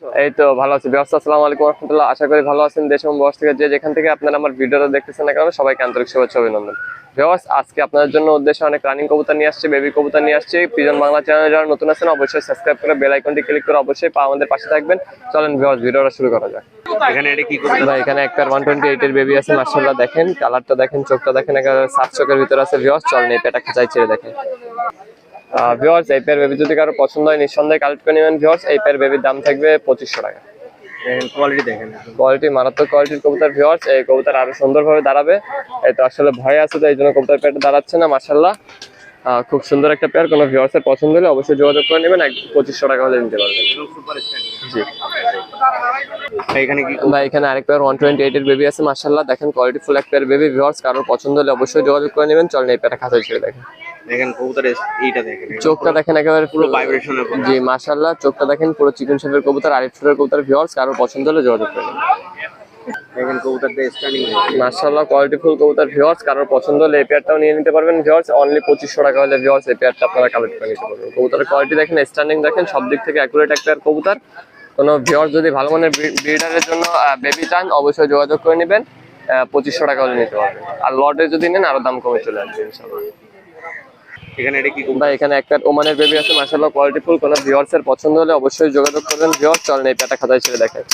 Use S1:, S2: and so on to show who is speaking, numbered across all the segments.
S1: এই তো ভালো আছি ভিউয়ার্স। আসসালামু আলাইকুম ওয়া রাহমাতুল্লাহ। আশা করি ভালো আছেন। দেশ এবং প্রবাস থেকে যে যেখান থেকে আপনারা আমার ভিডিওটা দেখতেছেন না কেন সবাইকে আন্তরিক শুভেচ্ছা অভিনন্দন। ভিউয়ার্স, আজকে আপনাদের জন্য উদ্দেশ্যে অনেক রানিং কবুতর নিয়ে আসছে, বেবি কবুতর নিয়ে আসছে। পিজন বাংলা চ্যানেলে যারা নতুন আছেন অবশ্যই সাবস্ক্রাইব করে বেল আইকনটি ক্লিক করে অবশ্যই আমাদের পাশে থাকবেন। চলেন ভিউয়ার্স, ভিডিওটা শুরু করা যাক।
S2: এখানে এটা কি কবুতর
S1: ভাই এখানে একটা 128 এর বেবি আছে, মাশাআল্লাহ। দেখেন কালারটা দেখেন, চোখটা দেখেন, একেবারে সাত চোখের ভিতরে আছে ভিউয়ার্স। চলেন এই পেটা খাঁচায় ছেড়ে দেখেন। ভিউয়ার্স, এই পেয়ার বেবি যদি কারো পছন্দ হয় নিঃসন্দেহে কালেক্ট করে নেবেন ভিউয়ার্স। এই পেয়ার বেবির দাম থাকবে 2500 টাকা।
S2: কোয়ালিটি দেখেন,
S1: কোয়ালিটি মারাত্মক কোয়ালিটির কবুতর ভিউয়ার্স। এই কবুতর আরো সুন্দরভাবে দাঁড়াবে। এই তো আসলে ভয় আছে তো এই জন্য কবুতর পেয়ারটা দাঁড়াচ্ছে না, মাশাআল্লাহ। খুব সুন্দর একটা পেয়ার। কোনো ভিউয়ার্স এর পছন্দ হলে অবশ্যই যোগাযোগ করে নেবেন। 2500 টাকা হলে নিতে পারবেন। জি
S2: এখানে কি
S1: ভাই এখানে আরেক পেয়ার 128 এর বেবি আছে, মাশাআল্লাহ। দেখেন কোয়ালিটি ফুল এক পেয়ার বেবি ভিউয়ার্স। কারোর পছন্দ হলে অবশ্যই যোগাযোগ করে নেবেন। চলেন এই পেয়ারটা খাঁচায় ছেড়ে দেখেন।
S2: দেখেন কবুতরের এইটা দেখেন,
S1: চোখটা দেখেন একেবারে
S2: পুরো ভাইব্রেশনের কবুতর।
S1: জি মাশাআল্লাহ, চোখটা দেখেন পুরো চিকন শেপের কবুতর, আরেক ফুটের কবুতর ভিউয়ার্স। কারোর পছন্দ হলে যোগাযোগ করে নেবেন।
S2: দেখেন কবুতরটা স্ট্যান্ডিং
S1: মাশাআল্লাহ, কোয়ালিটি ফুল কবুতর ভিউয়ার্স। কারোর পছন্দ হলে এই পেয়ারটাও নিয়ে নিতে পারবেন ভিউয়ার্স। অনলি 2500 টাকা হলে ভিউয়ার্স এই পেয়ারটা আপনারা কালেক্ট করে নিতে পারবেন। কবুতরের কোয়ালিটি দেখেন, স্ট্যান্ডিং দেখেন, সব দিক থেকে অ্যাকুরেট একটা কবুতর। কোনো ভিউয়ার্স যদি ভালো মানের ব্রিডারের জন্য বেবি চান অবশ্যই যোগাযোগ করে নেবেন। 2500 টাকা হলে নিতে পারবেন। আর লটে যদি নেন আরো দাম কমে চলে আসবে ইনশাআল্লাহ।
S2: এখানে এটা কি
S1: ভাই এখানে একটা ওমানের বেবি আছে, মাশাআল্লাহ কোয়ালিটি ফুল। কোনো ভিউয়ার্স এর পছন্দ হলে অবশ্যই যোগাযোগ করবেন ভিউয়ার্স। চলেন এই পেয়ারটা খাঁচায় ছেড়ে দেখেন।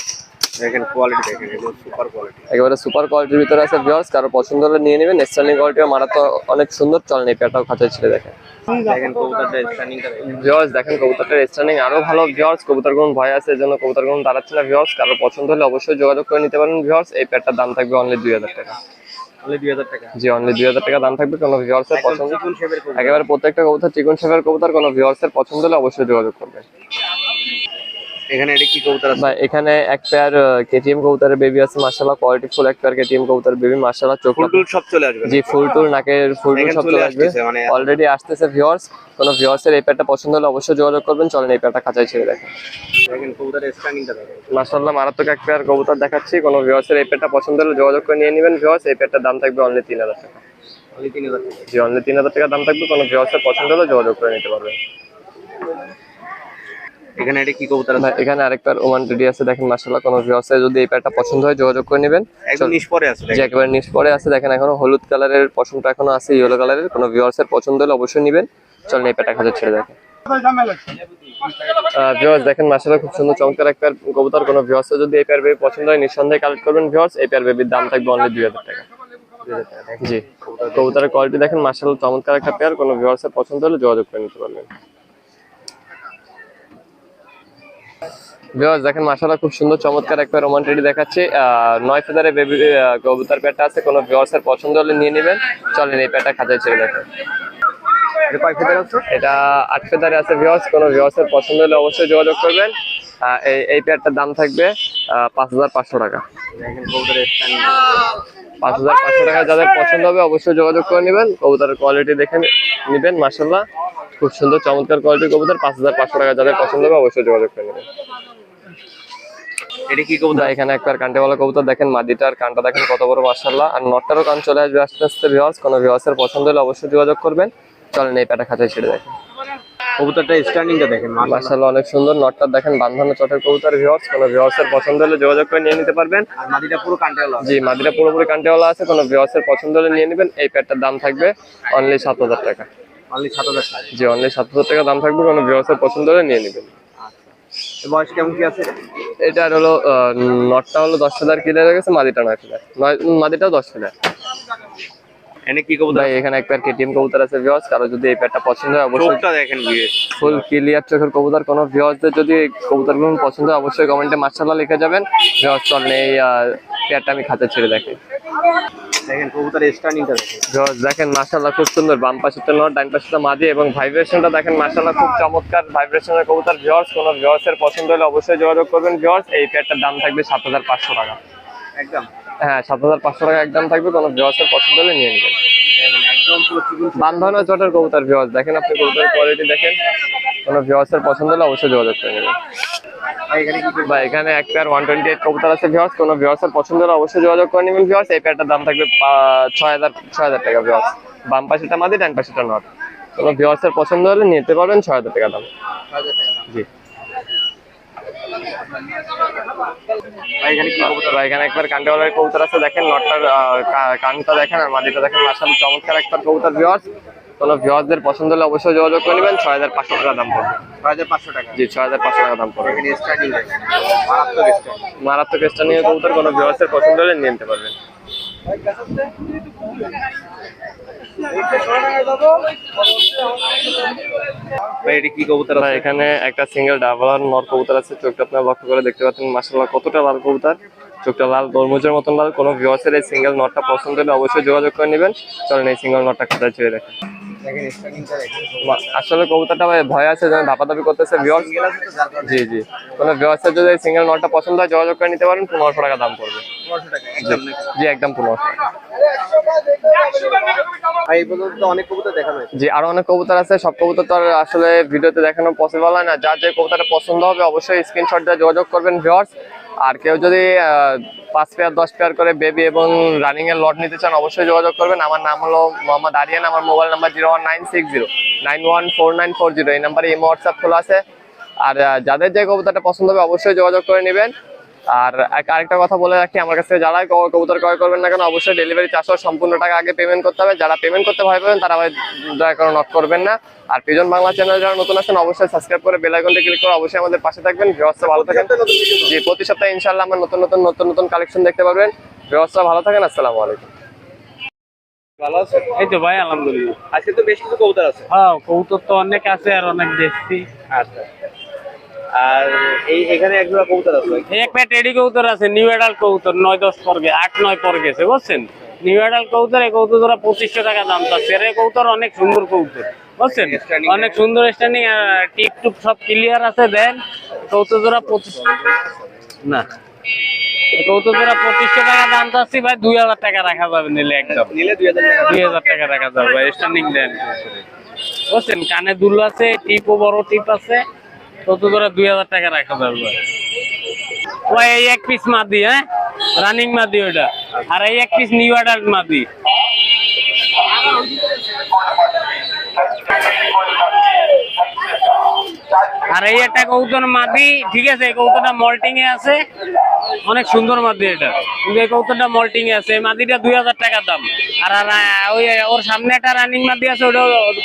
S2: দেখেন কোয়ালিটি দেখেন, এটা সুপার কোয়ালিটি,
S1: একেবারে সুপার কোয়ালিটির ভিতরে আছে ভিউয়ার্স। কারো পছন্দ হলে নিয়ে নেবেন। স্ট্যান্ডিং কোয়ালিটিও মারাত্মক অনেক সুন্দর। চলেন এই পেয়ারটাও খাঁচায় ছেড়ে দেখেন।
S2: দেখেন কবুতরটা স্ট্যান্ডিংটা দেখেন
S1: ভিউয়ার্স, দেখেন কবুতরটার স্ট্যান্ডিং আরো ভালো ভিউয়ার্স। কবুতরগুলো ভয় আছে এজন্য কবুতরগুলো দাঁড়াচ্ছে না ভিউয়ার্স। কারো পছন্দ হলে অবশ্যই যোগাযোগ করে নিতে পারেন ভিউয়ার্স। এই পেয়ারটার দাম থাকবে অনলি 2000 টাকা।
S2: অনলি 2000 টাকা।
S1: জি অনলি 2000 টাকা দাম থাকবে। কোনো ভিউয়ার্স এর পছন্দ
S2: চিকন শেপের কবুতর,
S1: একেবারে প্রত্যেকটা কবুতর চিকন শেপের কবুতর। কোনো ভিউয়ার্স এর পছন্দ হলে অবশ্যই যোগাযোগ করবেন।
S2: এখানে এটা কি কবুতর আছে?
S1: ভাই এখানে এক পেয়ার কেটিএম কবুতরের বেবি আছে, মাশাআল্লাহ কোয়ালিটি ফুল এক পেয়ার কেটিএম কবুতরের বেবি, মাশাআল্লাহ। চোখ
S2: ফুল টুল সব চলে আসবে।
S1: জি ফুল টুল নাকের ফুল টুল সব চলে আসবে,
S2: মানে
S1: অলরেডি আসতেছে ভিউয়ার্স। কোনো ভিউয়ার্স এর এই পেয়ারটা পছন্দ হলে অবশ্যই যোগাযোগ করবেন। চলেন এই পেয়ারটা খাঁচায় ছেড়ে দেখেন।
S2: দেখেন কবুতরের স্ট্যান্ডিংটা দেখেন
S1: মাশাআল্লাহ, মারাত্মক এক পেয়ার কবুতর দেখাচ্ছি। কোনো ভিউয়ার্স এর এই পেয়ারটা পছন্দ হলে যোগাযোগ করে নিয়ে নেবেন ভিউয়ার্স। এই পেয়ারটার দাম থাকবে অনলি 3000 টাকা।
S2: অনলি 3000 টাকা।
S1: জি অনলি 3000 টাকা দাম থাকবে। কোনো ভিউয়ার্স এর পছন্দ হলে যোগাযোগ করে নিতে পারবেন।
S2: এখানে এটা কি কবুতর আছে?
S1: এখানে আরেকটা ওমান রেডি আছে, দেখেন মাশাআল্লাহ। কোনো ভিউয়ার্স এর যদি এই পেয়ারটা পছন্দ হয় যোগাযোগ করে নেবেন।
S2: একদম নিচ পরে আছে
S1: যে
S2: দেখেন,
S1: একেবারে নিচ পরে আছে, দেখেন এখনো হলুদ কালারের পশমটা এখনো আছে, ইয়েলো কালারের। কোনো ভিউয়ার্স এর পছন্দ হলে অবশ্যই নেবেন। চলেন এই পেয়ারটা খাঁচায় ছেড়ে দেখেন। ভিউয়ার্স দেখেন মাশাআল্লাহ, খুব সুন্দর চমৎকার এক পেয়ার কবুতর। কোনো ভিউয়ার্স যদি এই পেয়ার বেবি পছন্দ হয় নিঃসন্দেহে কালেক্ট করবেন ভিউয়ার্স। এই পেয়ার বেবির দাম থাকবে অনলি 2000 টাকা। জি কবুতরের কোয়ালিটি দেখেন মাশাআল্লাহ, চমৎকার একটা পেয়ার। কোনো ভিউয়ার্স এর পছন্দ হলে যোগাযোগ করে নিতে পারবেন। ভিউয়ার্স দেখেন মাশাআল্লাহ, খুব সুন্দর চমৎকার একটা রোমান টেডি দেখাচ্ছি। 9 ফেদারে বেবি কবুতর পেয়ারটা আছে। কোনো ভিউয়ার্স এর পছন্দ হলে নিয়ে নেবেন। চলেন এই পেয়ারটা খাঁচায় ছেড়ে দেখেন।
S2: এটা কয় ফেদার আছে?
S1: এটা 8 ফেদারে আছে ভিউয়ার্স। কোনো ভিউয়ার্স এর পছন্দ হলে অবশ্যই যোগাযোগ করবেন। এই পেয়ারটার দাম থাকবে 5500 টাকা।
S2: দেখেন কবুতরের স্ট্যান্ডিং
S1: 5500 টাকা যাদের পছন্দ হবে অবশ্যই যোগাযোগ করে নেবেন। কবুতরের কোয়ালিটি দেখে নেবেন, মাশাআল্লাহ খুব সুন্দর চমৎকার কোয়ালিটির কবুতর। 5500 টাকা যাদের পছন্দ হবে অবশ্যই যোগাযোগ করে নেবেন।
S2: এটা কি কবুতর?
S1: এখানে একবার কান্টেওয়ালা কবুতর দেখেন, মাদিটার কানটা দেখেন কত বড় মাশাআল্লাহ। আর নটটারও কান চলে আসবে আস্তে আস্তে ভিউয়ার্স। কোনো ভিউয়ার্স এর পছন্দ হলে অবশ্যই যোগাযোগ করবেন। চলেন এই পেয়ারটা খাঁচায় ছেড়ে দেখেন।
S2: কবুতরটা স্ট্যান্ডিংটা দেখেন
S1: মাশাআল্লাহ, অনেক সুন্দর। নটটা দেখেন বাঁধানো চটের কবুতর ভিউয়ার্স। কোনো ভিউয়ার্স এর পছন্দ হলে যোগাযোগ করে নিয়ে নিতে পারবেন।
S2: আর মাদিটা পুরো কান্টেওয়ালা।
S1: জি মাদিটা পুরোপুরি কান্টেওয়ালা আছে। কোনো ভিউয়ার্স এর পছন্দ হলে নিয়ে নেবেন। এই পেয়ারটার দাম থাকবে অনলি 7000 টাকা।
S2: অনলি 7000 টাকা।
S1: জি অনলি 7000 টাকা দাম থাকবে। কোনো ভিউয়ার্স এর পছন্দ হলে নিয়ে নেবেন।
S2: এর বয়স কেমন কি আছে?
S1: এটার হলো নটটা হলো 10 ফেদার ক্লিয়ার হয়ে গেছে, মাদিটা 9 ফেদার। মাদিটাও 10 ফেদার।
S2: এনে কি কবুতর?
S1: ভাই এখানে এক পেয়ার কেটিএম কবুতর আছে ভিউয়ার্স। কারো যদি এই পেয়ারটা পছন্দ হয় অবশ্যই
S2: চোখটা দেখেন ভিউয়ার্স,
S1: ফুল ক্লিয়ার চোখের কবুতর। কোনো ভিউয়ার্সদের যদি কবুতরগুলো পছন্দ হয় অবশ্যই কমেন্টে মাশাআল্লাহ লিখে যাবেন ভিউয়ার্স। চলেন এই পেয়ারটা আমি খাঁচায় ছেড়ে দেখি।
S2: দেখেন কবুতরের স্ট্যান্ডিংটা দেখেন
S1: ভিউয়ার্স দেখেন মাশাআল্লাহ, খুব সুন্দর। বাম পাশেরটা নট, ডান পাশেরটা মাদি এবং ভাইব্রেশনটা দেখেন মাশাআল্লাহ, খুব চমৎকার ভাইব্রেশনের কবুতর ভিউয়ার্স। কোনো ভিউয়ার্স এর পছন্দ হলে অবশ্যই যোগাযোগ করবেন ভিউয়ার্স। এই পেয়ারটার দাম থাকবে 7500 টাকা
S2: একদম।
S1: হ্যাঁ 7500 টাকা একদম থাকবে। কোনো ভিউয়ার্স এর পছন্দ হলে নিয়ে নেবেন।
S2: একদম পুরো চিকন
S1: বাঁধানো চটের কবুতর ভিউয়ার্স। দেখেন আপনি কবুতরের কোয়ালিটি দেখেন। কোনো ভিউয়ার্স এর পছন্দ হলে অবশ্যই যোগাযোগ করে নেবেন।
S2: ভাই এখানে কি
S1: ভাই এখানে এক পেয়ার 128 কবুতর আছে ভিউয়ার্স। কোনো ভিউয়ার্স এর পছন্দ হলে অবশ্যই যোগাযোগ করে নেবেন ভিউয়ার্স। এই পেয়ারটার দাম থাকবে 6000 টাকা ভিউয়ার্স। বাম পাশেটা মাদি, ডান পাশেটা নট। কোনো ভিউয়ার্স এর পছন্দ হলে নিতে পারবেন। 6000 টাকা দাম।
S2: 6000 টাকা।
S1: জি
S2: ভাই এখানে কি কবুতর?
S1: তো এখানে একবার কান্ডাওয়ালার কবুতর আছে, দেখেন নটটার কানটা দেখেন আর মাদিটা দেখেন, মাশাআল্লাহ চমৎকার একবার কবুতর ভিউয়ার্স। কোনো ভিউয়ার্সদের পছন্দ হলে অবশ্যই যোগাযোগ করে নেবেন। 6500 টাকা দাম পড়বে।
S2: 6500 টাকা।
S1: জি 6500 টাকা দাম পড়বে।
S2: এখানে স্টার্টিং মারাত্মক স্টার্টিং।
S1: মারাত্মক স্টানিং কবুতর, কোনো ভিউয়ার্সের পছন্দ হলে নিয়ে নিতে পারবেন।
S2: ভাই এটা কি কবুতর
S1: ভাই
S2: আছে?
S1: এখানে একটা সিঙ্গেল ডাবল নর কবুতর আছে, চোখটা আপনারা লক্ষ্য করে দেখতে পাচ্ছেন মাশাআল্লাহ কতটা লাল কবুতর, চোখটা লাল তরমুজের মতন লাল। কোনো ভিউয়ার্সের এই সিঙ্গেল নটটা পছন্দ হলে অবশ্যই যোগাযোগ করে নেবেন। চলেন এই সিঙ্গেল নটটা খাতায় ছেড়ে দেখেন।
S2: দেখেন স্টার্টিংটা দেখেন।
S1: আসলে কবুতরটা ভাই ভয় আছে, যেন ধাপাধাপি করতেছে ভিউয়ার্স।
S2: সিঙ্গেল আছে তো যার কারণে
S1: জি জি, কোনো ভিউয়ার্সের যদি এই সিঙ্গেল নটটা পছন্দ হয় যোগাযোগ করে নিতে পারেন। 1500 টাকা দাম পড়বে।
S2: 1500 টাকা একদম নাকি?
S1: জি একদম 1500 টাকা।
S2: ভাই এই পর্যন্ত তো অনেক কবুতর দেখানো হয়েছে।
S1: জি আরো অনেক কবুতর আছে, সব কবুতর তো আর আসলে ভিডিওতে দেখানো পসিবল হয় না। যার যে কবুতরটা পছন্দ হবে অবশ্যই স্ক্রিনশট দিয়ে যোগাযোগ করবেন ভিউয়ার্স। আর কেউ যদি 5 পেয়ার 10 পেয়ার করে বেবি এবং রানিং এর লট নিতে চান অবশ্যই যোগাযোগ করবেন। আমার নাম হলো মোহাম্মদ আরিয়ান, আমার মোবাইল নাম্বার 01960914940। এই নাম্বারে ইমো হোয়াটসঅ্যাপ খোলা আছে। আর যাদের যে কবুতরটা পছন্দ হবে অবশ্যই যোগাযোগ করে নেবেন। আর আরেকটা কথা বলে রাখি, আমার কাছে যারা কবুতর ক্রয় করবেন না কেন অবশ্যই ডেলিভারি চার্জ সম্পূর্ণ টাকা আগে পেমেন্ট করতে হবে। যারা পেমেন্ট করতে ভয় পাবেন তারা দয়া করে নক করবেন না। আর পিজন বাংলা চ্যানেল যারা নতুন আছেন অবশ্যই সাবস্ক্রাইব করে বেল আইকনটা ক্লিক করে অবশ্যই আমাদের পাশে থাকবেন। ভিউয়ার্সরা ভালো থাকেন। জি প্রতি সপ্তাহে ইনশাআল্লাহ আমরা নতুন কালেকশন দেখতে পারবেন। ভিউয়ার্সরা ভালো থাকেন। আসসালামু আলাইকুম।
S2: ভালো আছে?
S3: এই তো ভাই আলহামদুলিল্লাহ।
S2: আজকে তো বেশ কিছু কবুতর আছে।
S3: হ্যাঁ কবুতর তো অনেক আছে আর অনেক দেখছি।
S2: আচ্ছা। আর এখানে এক জোড়া কবুতর আছে ভাই।
S3: এই একটা টেডি কবুতর আছে, নিউ এডাল কবুতর 9-10 পর গেছে, 8-9 পর গেছে বুঝছেন। নিউ এডাল কবুতর, এই কবুতর ধরা 2500 টাকা দাম চাচ্ছে। এই কবুতর অনেক সুন্দর কবুতর বুঝছেন, অনেক সুন্দর স্ট্যান্ডিং আর টিপ টুপ সব ক্লিয়ার আছে। দেন কবুতর ধরা 25 না, কবুতর ধরা 2500 টাকা দাম চাচ্ছি ভাই। 2000 টাকা রাখা যাবে নিলে, একদম
S2: নিলে 2000 টাকা।
S3: 2000 টাকা রাখা যাবে ভাই। স্ট্যান্ডিং দেন বুঝছেন, কানে দুল আছে, টিপও বড় টিপ আছে। কত ধরে 2000 টাকা রাখা যাবে ওই এই এক পিস মাদি, হ্যাঁ রানিং মাদি ওইটা। আর এই এক পিস নিউ অ্যাডাল্ট মাদি। আর এই একটা কবুতর মাদি, ঠিক আছে, এই কবুতরটা মল্টিং এ আছে, অনেক সুন্দর মাদি এটা। কিন্তু এই কবুতরটা মল্টিং এ আছে, এই মাদিটা 2000 টাকা দাম। আর ওই ওর সামনে একটা রানিং মাদি আছে, ওটা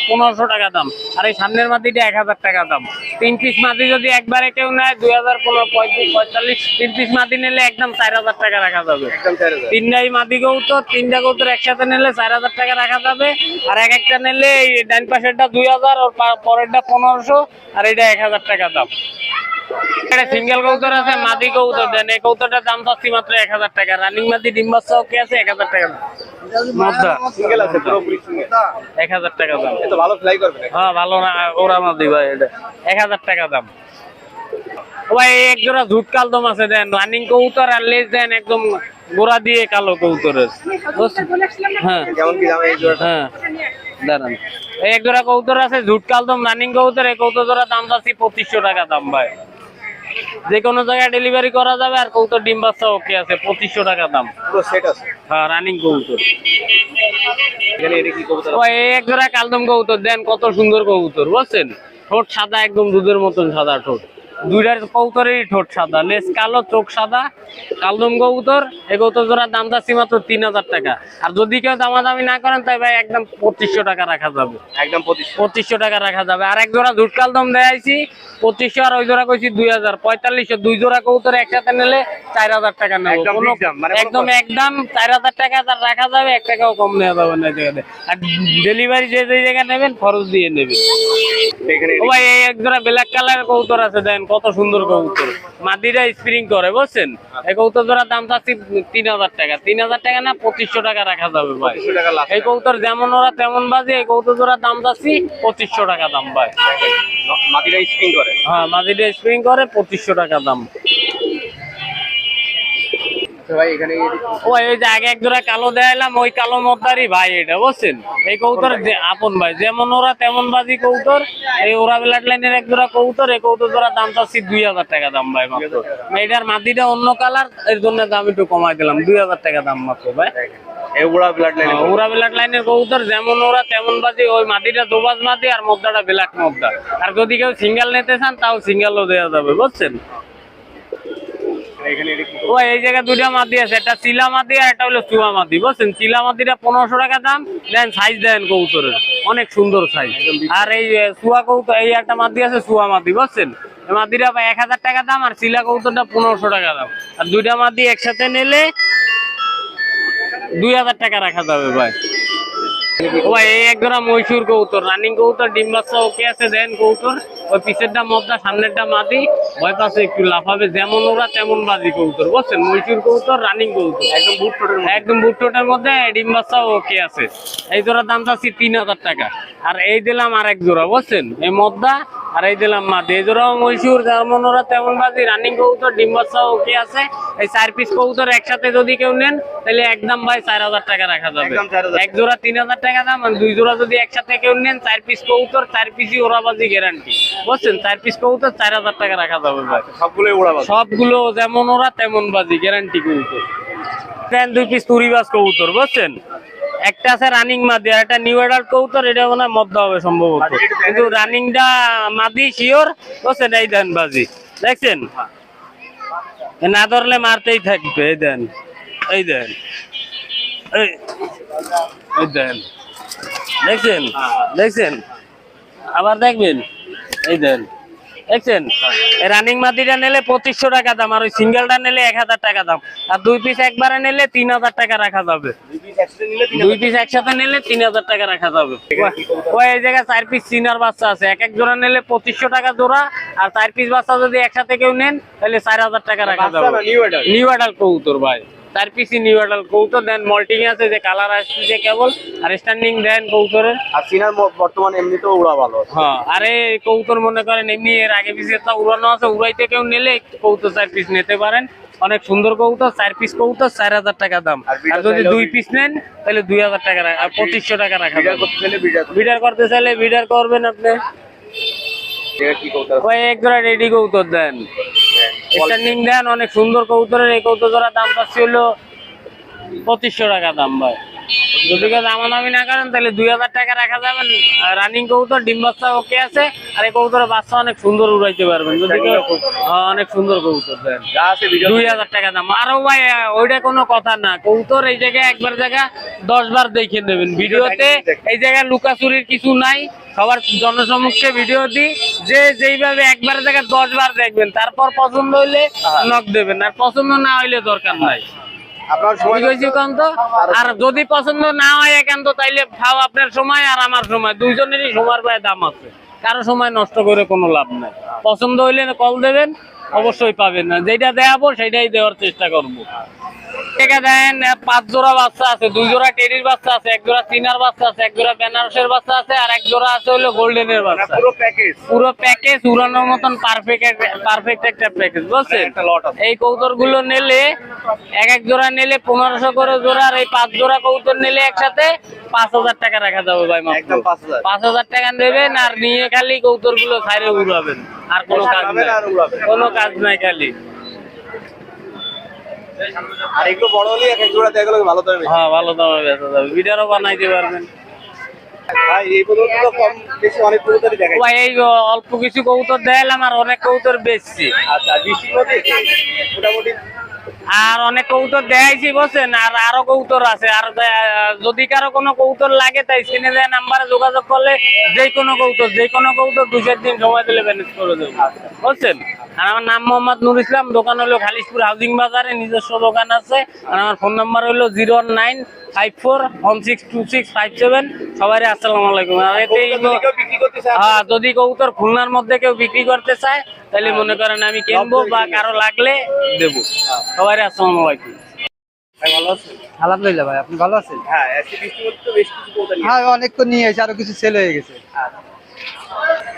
S3: 1500 টাকা দাম। আর এই সামনের মাদিটা 1000 টাকা দাম। 3 পিস মাদি যদি একবারে কেউ নেয় 2045 3 পিস মাদি নিলে একদম 4000 টাকা রাখা যাবে।
S2: একদম 4000।
S3: তিনটাই মাদি কবুতর, তিনটা কবুতর একসাথে নিলে 4000 টাকা রাখা যাবে। আর এক একটা নিলে এই ডান পাশেরটা 2000, ওর পরেরটা 1500, আর এটা 1000 টাকা দাম। এটা সিঙ্গেল কবুতর আছে, মাদি কবুতর দেন। এই কবুতরটার দাম চাচ্ছি মাত্র 1000 টাকা। রানিং মাদি ডিম বাচ্চা ওকে আছে, 1000 টাকা দাম। মদ্দা
S2: সিঙ্গেল আছে, পুরোপুরি সিঙ্গেল।
S3: 1000 টাকা দাম।
S2: এ তো ভালো ফ্লাই করবে নাকি?
S3: হ্যাঁ ভালো না, ওরা মাদি ভাই, এটা 1000 টাকা দাম। ভাই এক জোড়া ঝুট কালদম আছে দেন, রানিং কবুতর আর লেজ দেন একদম গোড়া দিয়ে কালো কবুতরের। হ্যাঁ
S2: কেমন কি দাম এই জোড়াটা?
S3: হ্যাঁ দাঁড়ান, এই এক জোড়া কবুতর আছে ঝুট কালদম রানিং কবুতর। এই কবুতর জোড়া দাম চাচ্ছি 2500 টাকা দাম ভাই। যে কোনো জায়গায় ডেলিভারি করা যাবে। আর কবুতর ডিম বাচ্চা ওকে আছে, 2500 টাকা দাম।
S2: পুরো সেট আছে।
S3: হ্যাঁ রানিং কবুতর।
S2: এখানে এটা কি কবুতর?
S3: ওই এক জোড়া কালদম কবুতর দেন, কত সুন্দর কবুতর বুঝছেন। ঠোঁট সাদা, একদম দুধের মতন সাদা ঠোঁট। দুইটার কবুতরেরই ঠোঁট সাদা, লেজ কালো, চোখ সাদা, কালদম কবুতর। এই কবুতর জোড়ার দাম চাচ্ছি মাত্র 3000 টাকা। আর যদি কেউ দামাদামি না করেন তাই ভাই একদম 2500 টাকা রাখা যাবে।
S2: একদম 2500।
S3: 2500 টাকা রাখা যাবে। আর এক জোড়া ঝুট কালদম দেয়াইছি 2500, আর ওই জোড়া কইছি 2000, 4500। দুই জোড়া কবুতর একসাথে নিলে 4000 টাকা নেব।
S2: একদম
S3: কোনো
S2: fixed দাম, মানে
S3: একদম 4000 টাকা তার রাখা যাবে, 1 টাকাও কম নেওয়া যাবে না এই জায়গাতে। আর ডেলিভারি যে যে জায়গায় নেবেন খরচ দিয়ে নেবেন।
S2: এখানে
S3: ও ভাই এই এক জোড়া ব্ল্যাক কালারের কবুতর আছে দেন, কত সুন্দর কবুতর। মাদিরা স্প্রিং করে বুঝছেন। এই কবুতর জোড়ার দাম চাচ্ছি 3000 টাকা। 3000 টাকা না, 2500 টাকা রাখা যাবে ভাই।
S2: 2500 টাকা লাস্ট।
S3: এই কবুতর যেমন ওরা তেমন বাজে। এই কবুতর জোড়ার দাম চাচ্ছি 2500 টাকা দাম ভাই।
S2: মাটিটা স্প্রিং করে।
S3: হ্যাঁ মাদিরা স্প্রিং করে, 2500 টাকা দাম।
S2: তো ভাই এখানে
S3: ওই যে আগে এক জোড়া কালো দেখাইলাম, ওই কালো মদ্দারি ভাই এটা বুঝছেন। এই কবুতর আপন ভাই, যেমন ওরা তেমন বাজি কবুতর। এই ওরা ব্লাড লাইনের এক জোড়া কবুতর। এই কবুতর জোড়া দাম চাচ্ছি 2000 টাকা দাম ভাই মাত্র। এটার মাদিটা অন্য কালার, এর জন্য দাম একটু কমাই দিলাম, 2000 টাকা দাম মাত্র ভাই।
S2: এই উড়া ব্লাড লাইন।
S3: ওরা ব্লাড লাইনের কবুতর, যেমন ওরা তেমন বাজি। ওই মাদিটা দোবাজ মাদি, আর মদ্দাটা ব্ল্যাক মদ্দা। আর যদি কেউ সিঙ্গেল নিতে চান তাও সিঙ্গেলও দেওয়া যাবে বুঝছেন।
S2: এখানে এটা কি
S3: ও এই জায়গায় দুইটা মাদি আছে, একটা চিলা মাদি আর একটা হলো চুয়া মাদি, বুঝছেন? চিলা মাদিটা 1500 টাকা দাম। দেন সাইজ দেন কবুতরের, অনেক সুন্দর সাইজ। আর এই চুয়া কবুতর, এই একটা মাদি আছে চুয়া মাদি, বুঝছেন? এই মাদিটা 1000 টাকা দাম, আর চিলা কবুতরটা 1500 টাকা দাম। আর দুইটা মাদি একসাথে নিলে 2000 টাকা রাখা যাবে ভাই। ও ভাই এই একজোড়া মহীশূর কবুতর, রানিং কবুতর, ডিম বাচ্চা ওকে আছে। দেন কবুতর ওই পিছেরটা মদ্দা, সামনেরটা মাদি, ভয় পাশে একটু লাফাবে, যেমন ওরা তেমন বাজি কবুতর, বুঝছেন? মহীশূর কবুতর, রানিং কবুতর, একদম বুট টোটের মধ্যে, ডিম বাচ্চা ওকে আছে। এই জোড়ার দাম চাচ্ছি 3000 টাকা। আর এই দিলাম আর এক জোড়া, বুঝছেন? এই মদ্দা আর এই দিলাম মাদি। এই জোড়াও মহীশূর, যেমন ওরা তেমন বাজি, রানিং কবুতর, ডিম বাচ্চা ওকে আছে। এই 4 পিস কবুতর একসাথে যদি কেউ নেন তাহলে একদম ভাই 4000 টাকা রাখা যাবে।
S2: একদম 4000
S3: এক জোড়া 3000 টাকা দাম, আর 2 জোড়া যদি একসাথে কেউ নেন 4 পিস কবুতর, 4 পিসই ওরাবাজি গ্যারান্টি, বুঝছেন? 4 পিস কবুতর 4000 টাকা রাখা যাবে ভাই।
S2: সবগুলোই ওড়াবাজ।
S3: সবগুলো যেমন ওরা তেমন বাজি গ্যারান্টি কবুতর। দেন 2 পিস তুরিবাজ কবুতর, বুঝছেন? একটা আছে রানিং মাদি আর একটা নিউ অ্যাডাল্ট কবুতর, এটা মনে হয় মদ্দা হবে সম্ভবত, কিন্তু রানিংটা মাদি শিওর, বুঝছেন? এই দেন বাজি, দেখছেন? না ধরলে মারতেই থাকবে। এই দেন, এই দেন, এই দেন, দেখছেন? দেখছেন? আবার দেখবেন, এই দেন, দেখছেন? রানিং মাদিটা নিলে 2500 টাকা দাম, আর ওই সিঙ্গেলটা নিলে 1000 টাকা দাম। আর 2 পিস একবারে নিলে 3000 টাকা রাখা যাবে। 2 পিস একসাথে নিলে 3000 টাকা রাখা যাবে। ওই এই জায়গায় 4 পিস সিনার বাচ্চা আছে, এক এক জোড়া নিলে 2500 টাকা জোড়া। আর 4 পিস বাচ্চা যদি একসাথে কেউ নেন তাহলে 4000 টাকা রাখা যাবে। নিউ অ্যাডাল্ট কবুতর ভাই, 4 পিসই নিউ অ্যাডাল্ট কবুতর। দেন মল্টিং আছে, যে কালার আসছে কেবল, আর স্ট্যান্ডিং দেন কবুতরের।
S2: আর সিনার বর্তমানে এমনিতেও ওড়া ভালো।
S3: হ্যাঁ, আরে কবুতর মনে করেন এমনি এর আগে পিছিয়ে তা উড়ানো আছে, উড়াইতে কেউ নিলে কবুতর 4 পিস নিতে পারেন। অনেক সুন্দর কবুতর, 4 পিস কবুতর 4000 টাকা দাম। আর যদি 2 পিস নেন তাহলে 2000 টাকা, আর 2500 টাকা রাখা যাবে। বিডার করতে চাইলে বিডার করবেন আপনি।
S2: এটা কি কবুতর?
S3: ওই এক জোড়া রেডি কবুতর দেন, স্ট্যান্ডিং দেন, অনেক সুন্দর কবুতরের। এই কবুতর জোড়া দাম পাচ্ছি হলো 2500 টাকা দাম ভাই। যদি কেউ দামাদামি না করেন তাহলে 2000 টাকা রাখা যাবেন। রানিং কবুতর, ডিম বাচ্চা ওকে আছে। আর এই কবুতরের বাচ্চা অনেক সুন্দর উড়াইতে পারবেন যদি কেউ। অনেক সুন্দর কবুতর দেন, 2000 টাকা দাম। আরো ভাই ওইটা কোনো কথা না, কবুতর এই জায়গায় একবার জায়গা 10 বার দেখে নেবেন ভিডিওতে। এই জায়গায় লুকাচুরির কিছু নাই, সবার জনসমক্ষে ভিডিও দিই, যে যেইভাবে একবার জায়গায় 10 বার দেখবেন, তারপর পছন্দ হইলে নক দেবেন, আর পছন্দ না হইলে দরকার নাই।
S2: আপনার সময়
S3: আর যদি পছন্দ না হয় একান্ত, তাইলে খাও আপনার সময় আর আমার সময়, দুইজনেরই সময়ের প্রায় দাম আছে। কারো সময় নষ্ট করে কোনো লাভ নাই। পছন্দ হইলে কল দেবেন, অবশ্যই পাবেন। না যেটা দেখাবো সেটাই দেওয়ার চেষ্টা করবো। টাকা দেন। 5 জোড়া বাচ্চা আছে, 2 জোড়া টেডির বাচ্চা আছে, 1 জোড়া চিনার বাচ্চা আছে, 1 জোড়া বেনারসের বাচ্চা আছে, আর 1 জোড়া আছে হলো গোল্ডেনের বাচ্চা। পুরো প্যাকেজ উড়ানোর মতন পারফেক্ট একটা প্যাকেজ, বুঝছেন? এই কবুতর গুলো নিলে এক এক জোড়া নিলে 1500 করে জোড়া, আর এই 5 জোড়া কবুতর নিলে একসাথে 5000 টাকা রাখা যাবে ভাই। মাত্র 5000 টাকা নেবেন, আর নিয়ে খালি কবুতর গুলো ছাইরে উড়াবেন, আর কোনো কাজ নাই, কোনো কাজ নাই খালি।
S2: আর একটু বড় হলে এক এক জোড়া দেখা গেলে ভালো দামে।
S3: হ্যাঁ, ভালো দামে বেচা যাবে, ভিডিওও বানাইতে পারবেন
S2: ভাই। এই পর্যন্ত তো কম বেশি অনেক কবুতরই দেখাই।
S3: ভাই এই অল্প কিছু কবুতর দেখালাম, আর অনেক কবুতর বেচছি।
S2: আচ্ছা, বৃষ্টির মধ্যে মোটামুটি
S3: আর অনেক কবুতর দেখাইছি, বুঝছেন? আর আরো কবুতর আছে। আর যদি কারো কোনো কবুতর লাগে তাই স্ক্রিনে দেওয়া নাম্বারে যোগাযোগ করলে যে কোনো কবুতর 2-4 দিন সময় দিলে ম্যানেজ করে দেবো, বুঝছেন? আর আমার নাম মোহাম্মদ নুর ইসলাম, দোকান হলো খালিশপুর হাউজিং বাজারে, নিজস্ব দোকান আছে। আর আমার ফোন নাম্বার হলো 01954162657। সবাই আসসালামু আলাইকুম। আর হ্যাঁ, যদি কবুতর খুলনার মধ্যে কেউ বিক্রি করতে চায় তাহলে মনে করেন আমি কিনবো, বা কারো লাগলে দেবো। সবাই আসসালামু আলাইকুম।
S2: ভালো আছে?
S4: আলহামদুলিল্লাহ ভাই, আপনি ভালো আছেন?
S2: হ্যাঁ, আজকে বৃষ্টির মধ্যে তো বেশ কিছু কবুতর নিয়ে।
S4: হ্যাঁ, অনেক তো নিয়ে এসে, আরো কিছু সেল হয়ে গেছে।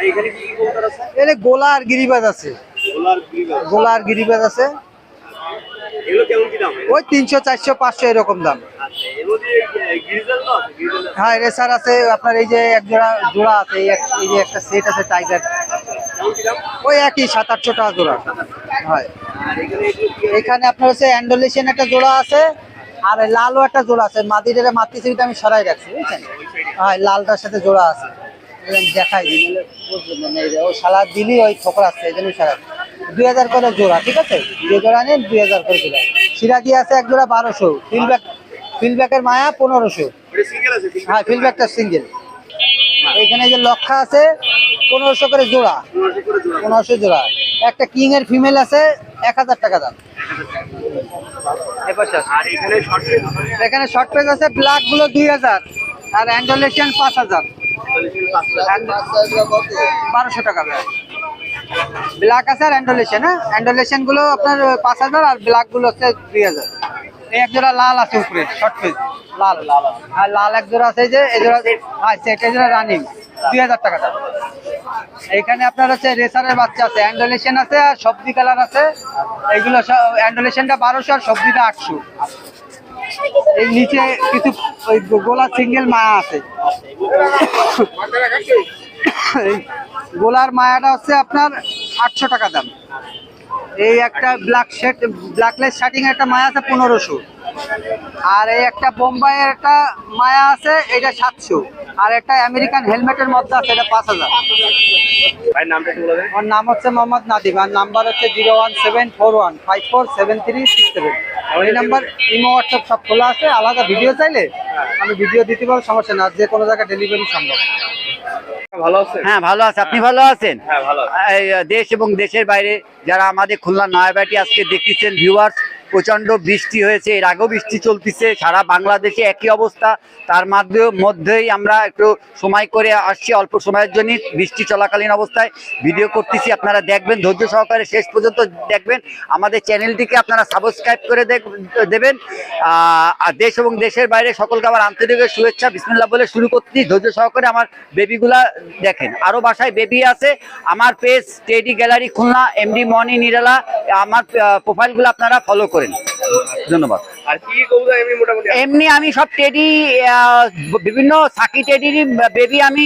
S2: এইখানে কি কি কবুতর আছে?
S4: এর গোলা আর গিরিবাজ আছে, গোলা আর গিরিবাজ আছে।
S2: এগুলো কেমন কি দাম?
S4: ওই 300, 400, 500 এরকম দাম।
S2: আচ্ছা, এর মধ্যে গিরিজাল তো আছে? গিরিজাল
S4: হ্যাঁ, রেসার আছে আপনার, এই যে এক জোড়া আছে, এই যে একটা সেট আছে টাইগার,
S2: কেমন কি দাম?
S4: ওই একই 700-800 টাকা জোড়া হয়।
S2: আর এখানে এগুলো কি?
S4: এখানে আপনার হচ্ছে অ্যান্ডোলেশন একটা জোড়া আছে, আর লালও একটা জোড়া আছে। মাদিটা মাতৃশ্রীটা আমি সরাই রাখছি, বুঝছেন? হ্যাঁ, লালটার সাথে জোড়া আছে, দেখাই দিই বুঝবেন। মানে ও সালা দিলি ওই ঠোকর আসছে, এই জন্য সারা 2000 করে জোড়া, ঠিক আছে? যে জোড়া নেন 2000 করে জোড়া। সিরাজি আছে এক জোড়া 1200, ফিল্ডব্যাকের মায়া 1500।
S2: সিঙ্গেল আছে
S4: হ্যাঁ, ফিল্ডব্যাকটা সিঙ্গেল। এখানে যে লক্ষা আছে 1500 করে জোড়া, 1500 জোড়া। একটা কিং এর ফিমেল আছে 1000 টাকা দাম।
S2: আর এখানে শর্ট
S4: এখানে শর্ট পেজ আছে ব্ল্যাক গুলো 2000 আর অ্যান্ডোলেশন 5000, 1200 টাকা দাম। ব্ল্যাক আছে আর অ্যান্ডোলেশন, হ্যাঁ অ্যান্ডোলেশন গুলো আপনার 5000 আর ব্ল্যাক গুলো হচ্ছে 2000। এই এক জোড়া লাল আছে উপরে শর্ট পেজ, লাল আর লাল এক জোড়া আছে, যে এই জোড়া হ্যাঁ সেট এই জোড়া রানিং 2000 টাকা দাম। এখানে আপনার হচ্ছে রেসারের বাচ্চা আছে, অ্যান্ডোলেশন আছে আর সবজি কালার আছে। এইগুলো অ্যান্ডোলেশনটা 1200 আর সবজিটা 800। এই নিচে কিছু ওই গোলা সিঙ্গেল মায়া আছে। এই গোলার মায়াটা হচ্ছে আপনার 800 টাকা দাম। এই একটা ব্ল্যাকলেস শার্টিং একটা মায়া আছে 1500। আর এই একটা বোম্বাইয়ের একটা মায়া আছে, এটা 700। আর একটা আমেরিকান হেলমেটের মধ্যে আছে, এটা 5000।
S2: ভাই নামটা একটু বলে দেন।
S4: আমার নাম হচ্ছে মোহাম্মদ নাদিম আর নাম্বার হচ্ছে 01741547367। এই নাম্বার ইমো হোয়াটসঅ্যাপ সব খোলা আছে। আলাদা ভিডিও চাইলে আমি ভিডিও দিতে পারবো, সমস্যা না, যে কোনো জায়গায় ডেলিভারি সম্ভব।
S2: ভালো আছে?
S5: হ্যাঁ ভালো আছে, আপনি ভালো আছেন?
S2: হ্যাঁ ভালো আছে।
S5: এই দেশ এবং দেশের বাইরে যারা আমাদের খুলনা নয়াবাটি আজকে দেখতেছেন ভিউয়ার্স, প্রচন্ড বৃষ্টি হয়েছে, এর আগেও বৃষ্টি চলতেছে, সারা বাংলাদেশে একই অবস্থা। তার মধ্যেই আমরা একটু সময় করে আসছি, অল্প সময়ের জন্য বৃষ্টি চলাকালীন অবস্থায় ভিডিও করতেছি। আপনারা দেখবেন, ধৈর্য সহকারে শেষ পর্যন্ত দেখবেন। আমাদের চ্যানেলটিকে আপনারা সাবস্ক্রাইব করে দেবেন। আর দেশ এবং দেশের বাইরে সকলকে আমার আন্তরিক শুভেচ্ছা। বিসমিল্লাহ বলে শুরু করতেছি, ধৈর্য সহকারে আমার বেবিগুলা দেখেন। আরও বাসায় বেবি আছে। আমার page teddy gallery Khulna, MD Moni Nirala, আমার প্রোফাইলগুলো আপনারা ফলো করেন। ধন্যবাদ।
S2: আর কি কবুতর এমনি মোটামুটি আছে?
S5: এমনি আমি সব টেডি, বিভিন্ন সাকি টেডির বেবি আমি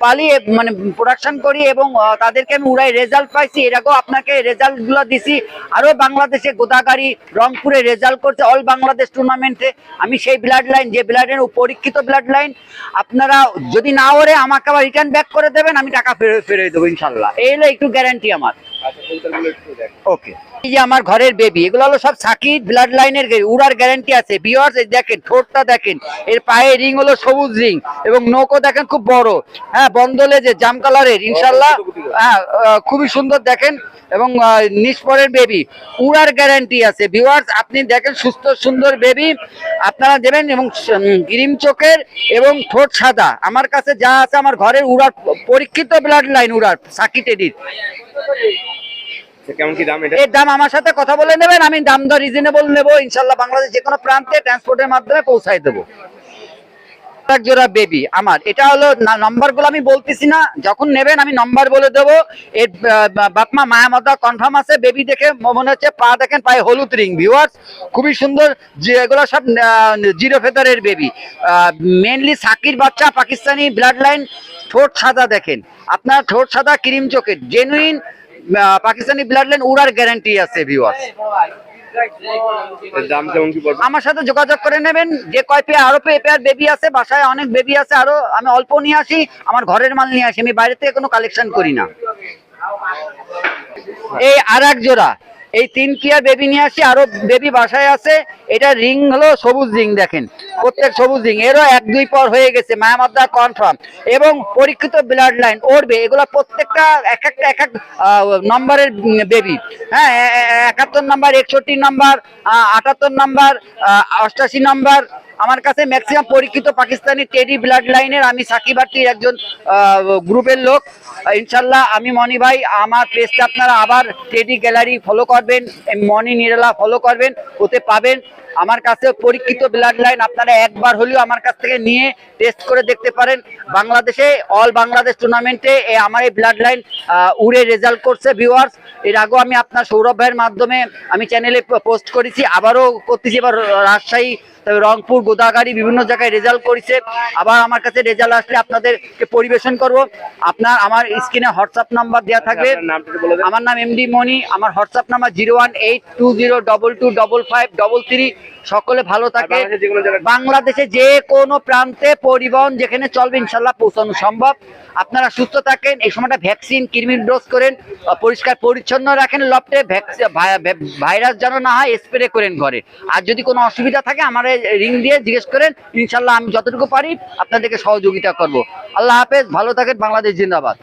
S5: পালি, মানে প্রোডাকশন করি এবং তাদেরকে আমি উড়াই, রেজাল্ট পাইছি। এর আগেও আপনাকে রেজাল্টগুলো দিছি। আরও বাংলাদেশে গোদাগাড়ি, রংপুরে রেজাল্ট করছে অল বাংলাদেশ টুর্নামেন্টে। আমি সেই ব্লাড লাইন, যে ব্লাড লাইন পরীক্ষিত ব্লাড লাইন। আপনারা যদি না ওরে আমাকে আবার রিটার্ন ব্যাক করে দেবেন, আমি টাকা ফেরত দেবো ইনশাল্লাহ। এই হলো একটু গ্যারান্টি আমার।
S2: আচ্ছা কবুতরগুলো একটু দেখ।
S5: ওকে, এই যে আমার ঘরের বেবি, এগুলো হলো সব সাকিব ব্লাড লাইনের, উড়ার গ্যারান্টি আছে। ভিউয়ার্স দেখেন, ঠোঁটটা দেখেন, এর পায়ে রিং হলো সবুজ রিং এবং নৌকো দেখেন খুব বড়, হ্যাঁ বন্দলে যে জাম কালারের ইনশাল্লাহ, হ্যাঁ খুবই সুন্দর দেখেন। এবং নিষ্পরের বেবি, উড়ার গ্যারান্টি আছে। ভিউয়ার্স আপনি দেখেন, সুস্থ সুন্দর বেবি আপনারা দেবেন এবং ক্রিম চোখের এবং ঠোঁট সাদা। আমার কাছে যা আছে আমার ঘরের উড়ার পরীক্ষিত ব্লাড লাইন, উড়ার সাকি টেডির।
S2: কেমন কি দাম এটা?
S5: এর দাম আমার সাথে কথা বলে নেবেন, আমি দাম দর রিজনেবল নেবো ইনশাল্লাহ। বাংলাদেশ যে কোনো প্রান্তে ট্রান্সপোর্টের মাধ্যমে পৌঁছায় দেবো। এক জোড়া বেবি আমার, এটা হলো নম্বরগুলো আমি বলতেছি না, যখন নেবেন আমি নম্বর বলে দেবো। এর বাপমা মায়া মাতা কনফার্ম আছে। বেবি দেখে মনে হচ্ছে, পা দেখেন পায়ে হলুদ রিং। ভিউয়ার্স খুবই সুন্দর, যে এগুলো সব জিরো ফেদারের বেবি, মেনলি সাকির বাচ্চা, পাকিস্তানি ব্লাড লাইন। ঠোঁট সাদা দেখেন, আপনার ঠোঁট সাদা, ক্রিম চোখের, জেনুইন পাকিস্তানি ব্লাড লাইন, উড়ার গ্যারান্টি আছে। ভিউয়ার্স
S2: এর দাম কেমন কি পড়বে?
S5: আমার সাথে যোগাযোগ করে নেবেন। যে কয় পেয়ার, আরো পেয়ার বেবি আছে বাসায়, অনেক বেবি আছে আরো। আমি অল্প নিয়ে আসি, আমার ঘরের মাল নিয়ে আসি, আমি বাইরে থেকে কোনো কালেকশন করি না। এই আর এক জোড়া, এই 3 পেয়ার বেবি নিয়ে আসি, আরো বেবি বাসায় আছে। এটা রিং হলো সবুজ রিং, দেখেন প্রত্যেক সবুজ রিং, এরও 1-2 পর হয়ে গেছে, মায়া মাদ্দা কনফার্ম এবং পরীক্ষিত ব্লাড লাইন ওরবে। এগুলো প্রত্যেকটা এক এক নম্বরের বেবি, হ্যাঁ 71 নম্বর, 61 নম্বর, 78 নম্বর, 88 নম্বর। আমার কাছে ম্যাক্সিমাম পরীক্ষিত পাকিস্তানি টেডি ব্লাড লাইনের, আমি সাকিবাটির একজন গ্রুপের লোক ইনশাল্লাহ। আমি মনি ভাই, আমার পেজটা আপনারা আবার টেডি গ্যালারি ফলো করবেন, মনি নিরালা ফলো করবেন, ওতে পাবেন আমার কাছে পরীক্ষিত ব্লাড লাইন। আপনারা একবার হলেও আমার কাছ থেকে নিয়ে টেস্ট করে দেখতে পারেন। বাংলাদেশে অল বাংলাদেশ টুর্নামেন্টে আমার এই ব্লাড লাইন উড়ে রেজাল্ট করছে। ভিউয়ার্স এর আগেও আমি আপনার সৌরভ ভাইয়ের মাধ্যমে আমি চ্যানেলে পোস্ট করেছি, আবারও করতেছি। এবার রাজশাহী, তবে রংপুর, গোদাগাড়ি বিভিন্ন জায়গায় রেজাল্ট করেছে, আবার আমার কাছে রেজাল্ট আসলে আপনাদেরকে পরিবেশন করব। আমার স্ক্রিনে হোয়াটসঅ্যাপ নাম্বার দেওয়া থাকবে।
S2: আপনার নামটা একটু বলে দেন।
S5: আমার নাম এমডি মনি, আমার হোয়াটসঅ্যাপ নাম্বার 01820225533। সকলে ভালো থাকে।
S2: বাংলাদেশের যে কোনো জায়গায়-
S5: বাংলাদেশে যে কোনো প্রান্তে পরিবহন যেখানে চলবে ইনশাল্লাহ পৌঁছানো সম্ভব। আপনারা সুস্থ থাকেন, এই সময়টা ভ্যাকসিন কৃমির ডোজ করেন, পরিষ্কার পরিচ্ছন্ন রাখেন লফটে, ভাইরাস যেন না হয় স্প্রে করেন ঘরে। আর যদি কোনো অসুবিধা থাকে আমার রিং দিয়ে জিজ্ঞেস করেন, ইনশাল্লাহ আমি যতটুকু পারি আপনাদেরকে সহযোগিতা করব। আল্লাহ হাফেজ, ভালো থাকেন, বাংলাদেশ জিন্দাবাদ।